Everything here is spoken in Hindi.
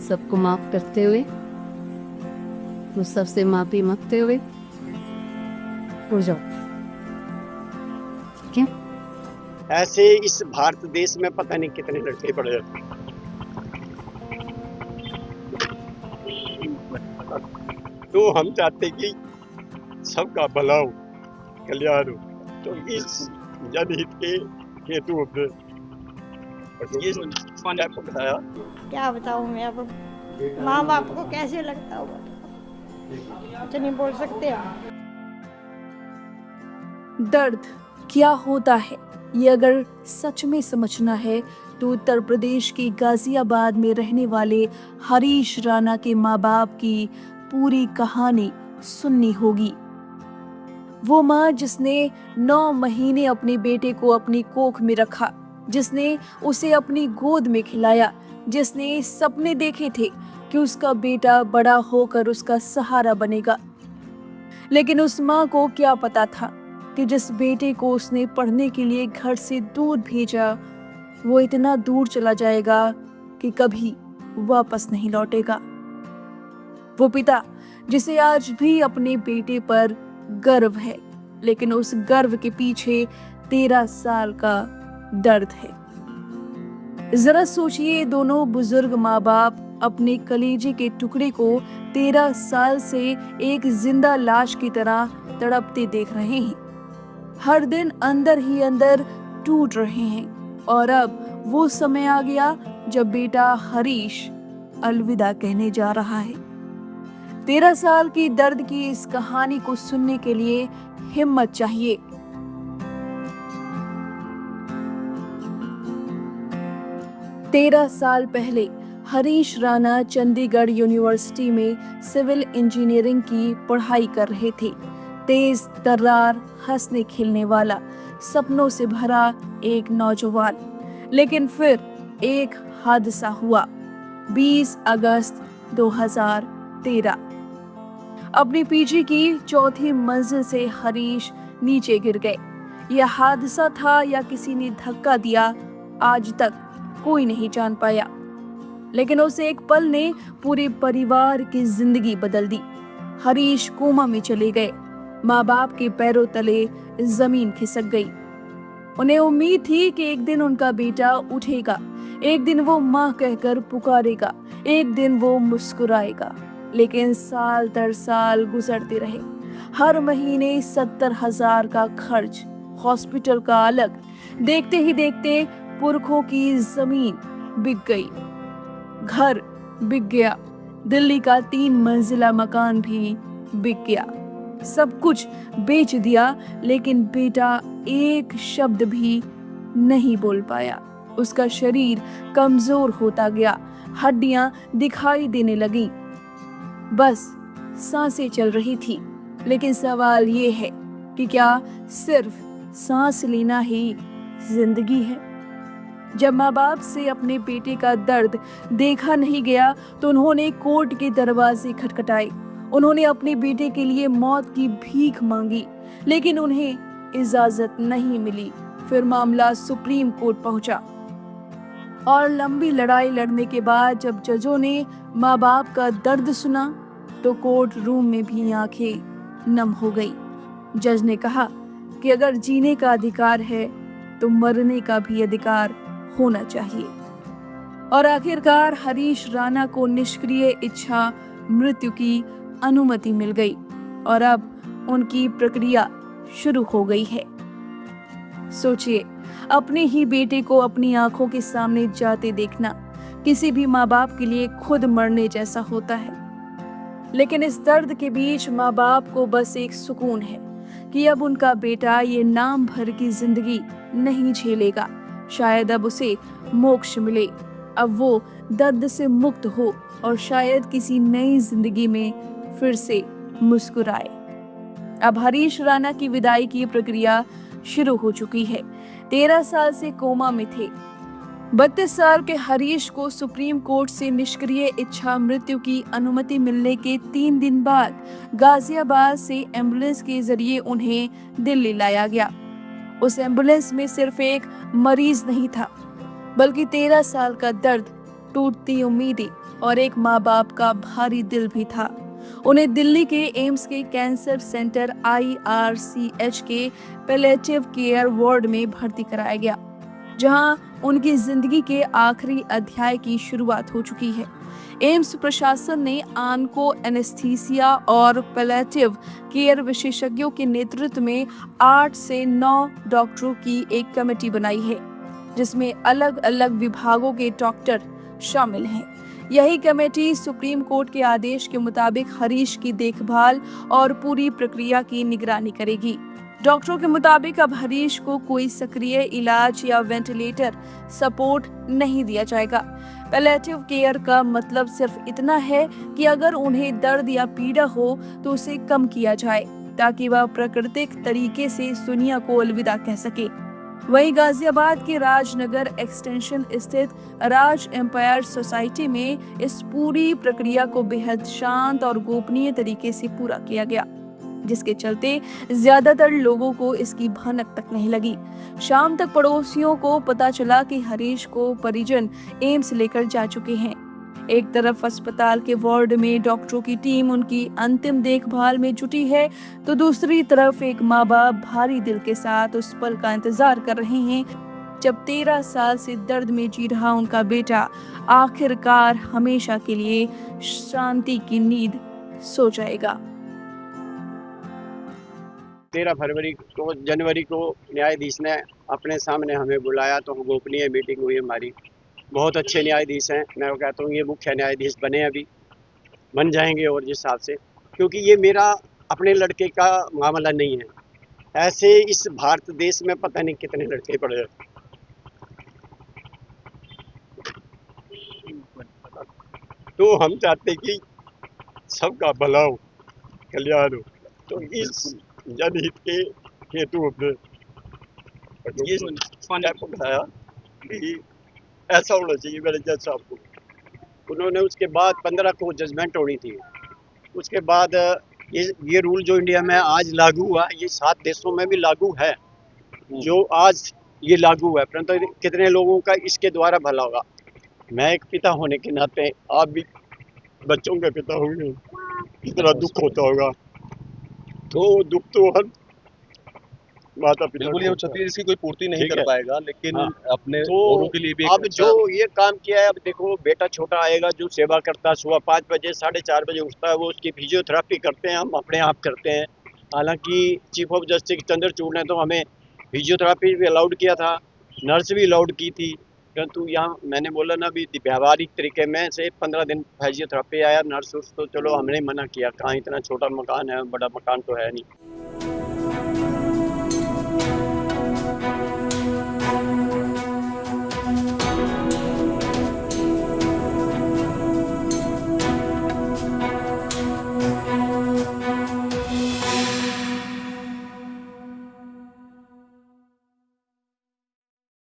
सबको माफ करते हुए, तो सबसे माफी मांगते हुए हो जाओ। ठीक है? ऐसे इस भारत देश में पता नहीं कितने लड़के पड़े हैं। तो हम चाहते कि सबका भला हो, कल्याण हो। तो इस जनहित के हेतु हमने ये स्टेप उठाया। क्या बताऊँ मैं अब, माँ बाप को कैसे लगता होगा, कुछ नहीं बोल सकते हम। दर्द क्या होता है ये अगर सच में समझना है तो उत्तर प्रदेश के गाजियाबाद में रहने वाले हरीश राणा के माँ बाप की पूरी कहानी सुननी होगी। वो माँ जिसने 9 महीने अपने बेटे को अपनी कोख में रखा, जिसने उसे अपनी गोद में खिलाया, जिसने सपने देखे थे कि उसका बेटा बड़ा होकर उसका सहारा बनेगा। लेकिन उस माँ को क्या पता था कि जिस बेटे को उसने पढ़ने के लिए घर से दूर भेजा, वो इतना दूर चला जाएगा कि कभी वापस नहीं लौटेगा। वो पिता जिसे आज भी अपने बेटे पर गर्व है, लेकिन उस गर्व के पीछे 13 साल का दर्द है। जरा सोचिए, दोनों बुजुर्ग माँ बाप अपने कलेजे के टुकड़े को 13 साल से एक जिंदा लाश की तरह तड़पते देख रहे हैं। हर दिन अंदर ही अंदर टूट रहे हैं और अब वो समय आ गया जब बेटा हरीश अलविदा कहने जा रहा है। 13 साल की दर्द की इस कहानी को सुनने के लिए हिम्मत चाहिए। तेरह साल पहले हरीश राणा चंडीगढ़ यूनिवर्सिटी में सिविल इंजीनियरिंग की पढ़ाई कर रहे थे। तेज तर्रार, हंसने खिलने वाला, सपनों से भरा एक नौजवान। लेकिन फिर एक हादसा हुआ। 20 अगस्त 2013 अपनी पीजी की 4थी मंजिल से हरीश नीचे गिर गए। यह हादसा था या किसी ने धक्का दिया, आज तक कोई नहीं जान पाया। लेकिन उस एक पल ने पूरे परिवार की जिंदगी बदल दी। हरीश कोमा में चले गए। माँ बाप के पैरों तले जमीन खिसक गई। उन्हें उम्मीद थी कि एक दिन उनका बेटा उठेगा, एक दिन वो माँ कहकर पुकारेगा, एक दिन वो मुस्कुराएगा। लेकिन साल दर साल गुजरते रहे। हर महीने 70,000 का खर्च, हॉस्पिटल का अलग। देखते ही देखते पुरखों की जमीन बिक गई, घर बिक गया, दिल्ली का 3 मंजिला मकान भी बिक गया। सब कुछ बेच दिया, लेकिन बेटा एक शब्द भी नहीं बोल पाया। उसका शरीर कमजोर होता गया, हड्डियां दिखाई देने लगी, बस सांसें चल रही थी। लेकिन सवाल ये है कि क्या सिर्फ सांस लेना ही जिंदगी है? जब माँ बाप से अपने बेटे का दर्द देखा नहीं गया तो उन्होंने कोर्ट के दरवाजे खटखटाए। उन्होंने अपने बेटे के लिए मौत की भीख मांगी, लेकिन उन्हें इजाजत नहीं मिली। फिर मामला सुप्रीम कोर्ट पहुंचा और लंबी लड़ाई लड़ने के बाद जब जजों ने माँ बाप का दर्द सुना तो कोर्ट रूम में भी आंखें नम हो गई। जज ने कहा कि अगर जीने का अधिकार है तो मरने का भी अधिकार होना चाहिए। और आखिरकार हरीश राणा को निष्क्रिय इच्छा मृत्यु की अनुमति मिल गई और अब उनकी प्रक्रिया शुरू हो गई है। सोचिए, अपने ही बेटे को अपनी आंखों के सामने जाते देखना किसी भी माँ बाप के लिए खुद मरने जैसा होता है। लेकिन इस दर्द के बीच माँ बाप को बस एक सुकून है कि अब उनका बेटा ये नाम भर की जिंदगी नहीं झेलेगा। शायद अब उसे मोक्ष मिले, अब वो दर्द से मुक्त हो और शायद किसी नई जिंदगी में फिर से मुस्कुराए। अब हरीश राणा की विदाई की प्रक्रिया शुरू हो चुकी है। 13 साल से कोमा में थे। 32 साल के हरीश को सुप्रीम कोर्ट से निष्क्रिय इच्छा मृत्यु की अनुमति मिलने के 3 दिन बाद गाजियाबाद से एम्बुलेंस के जरिए उन्हें दिल्ली लाया गया। उस एम्बुलेंस में सिर्फ एक मरीज नहीं था, बल्कि 13 साल का दर्द, टूटती उम्मीदें और एक माँ बाप का भारी दिल भी था। उन्हें दिल्ली के एम्स के कैंसर सेंटर IRCH के पैलिएटिव केयर वार्ड में भर्ती कराया गया, जहां उनकी जिंदगी के आखिरी अध्याय की शुरुआत हो चुकी है। एम्स प्रशासन ने आंको एनेस्थीसिया और पैलिएटिव केयर विशेषज्ञों के नेतृत्व में 8 से 9 डॉक्टरों की एक कमेटी बनाई है, जिसमें अलग अलग विभागों के डॉक्टर शामिल हैं। यही कमेटी सुप्रीम कोर्ट के आदेश के मुताबिक हरीश की देखभाल और पूरी प्रक्रिया की निगरानी करेगी। डॉक्टरों के मुताबिक अब हरीश को कोई सक्रिय इलाज या वेंटिलेटर सपोर्ट नहीं दिया जाएगा। पैलिएटिव केयर का मतलब सिर्फ इतना है कि अगर उन्हें दर्द या पीड़ा हो तो उसे कम किया जाए, ताकि वह प्राकृतिक तरीके से इस दुनिया को अलविदा कह सके। वहीं गाजियाबाद के राजनगर एक्सटेंशन स्थित राज एम्पायर सोसाइटी में इस पूरी प्रक्रिया को बेहद शांत और गोपनीय तरीके से पूरा किया गया, जिसके चलते ज्यादातर लोगों को इसकी भनक तक नहीं लगी। शाम तक पड़ोसियों को पता चला कि हरीश को परिजन एम्स लेकर जा चुके हैं। एक तरफ अस्पताल के वार्ड में डॉक्टरों की टीम उनकी अंतिम देखभाल में जुटी है, तो दूसरी तरफ एक माँ बाप भारी दिल के साथ उस पल का इंतजार कर रहे हैं जब 13 साल से दर्द में जी रहा उनका बेटा आखिरकार हमेशा के लिए शांति की नींद सो जाएगा। 13 जनवरी को न्यायाधीश ने अपने सामने हमें बुलाया, तो गोपनीय मीटिंग हुई हमारी। बहुत अच्छे न्यायाधीश हैं, मैं कहता हूँ ये मुख्य न्यायाधीश बने, अभी बन जाएंगे और जिस हिसाब से, क्योंकि ये मेरा अपने लड़के का मामला नहीं है। ऐसे इस भारत देश में पता नहीं कितने लड़के पड़े हैं। तो हम चाहते कि सबका भला हो, कल्याण हो, तो इस जनहित के हेतु हमने ये स्टेप उठाया कि ऐसा होना चाहिए मेरे जज साहब को। उन्होंने उसके बाद 15 को जजमेंट होनी थी। उसके बाद ये रूल जो इंडिया में आज लागू हुआ, ये 7 देशों में भी लागू है, जो आज ये लागू हुआ है, परंतु कितने लोगों का इसके द्वारा भला होगा। मैं एक पिता होने के नाते, आप भी बच्चों के पिता होंगे, कितना दुख होता होगा। तो दुख तो हर माता पिता बिल्कुल, ये छत्तीस इसकी कोई पूर्ति नहीं ठीक कर है। पाएगा, लेकिन हाँ। अपने तो औरों के लिए भी एक अब जो ये काम किया है, अब देखो बेटा छोटा आएगा जो सेवा करता है, सुबह 5 बजे 4:30 बजे उठता है, वो उसकी फिजियोथेरेपी करते हैं, हम अपने आप करते हैं। हालांकि चीफ ऑफ जस्टिस चंद्रचूड़ ने तो हमें फिजियोथेरेपी भी अलाउड किया था, नर्स भी अलाउड की थी, परंतु यहाँ मैंने बोला ना भी व्यावहारिक तरीके में से 15 दिन फिजियोथेरेपी आया, नर्स तो चलो हमने मना किया, कहाँ इतना छोटा मकान है, बड़ा मकान तो है नहीं।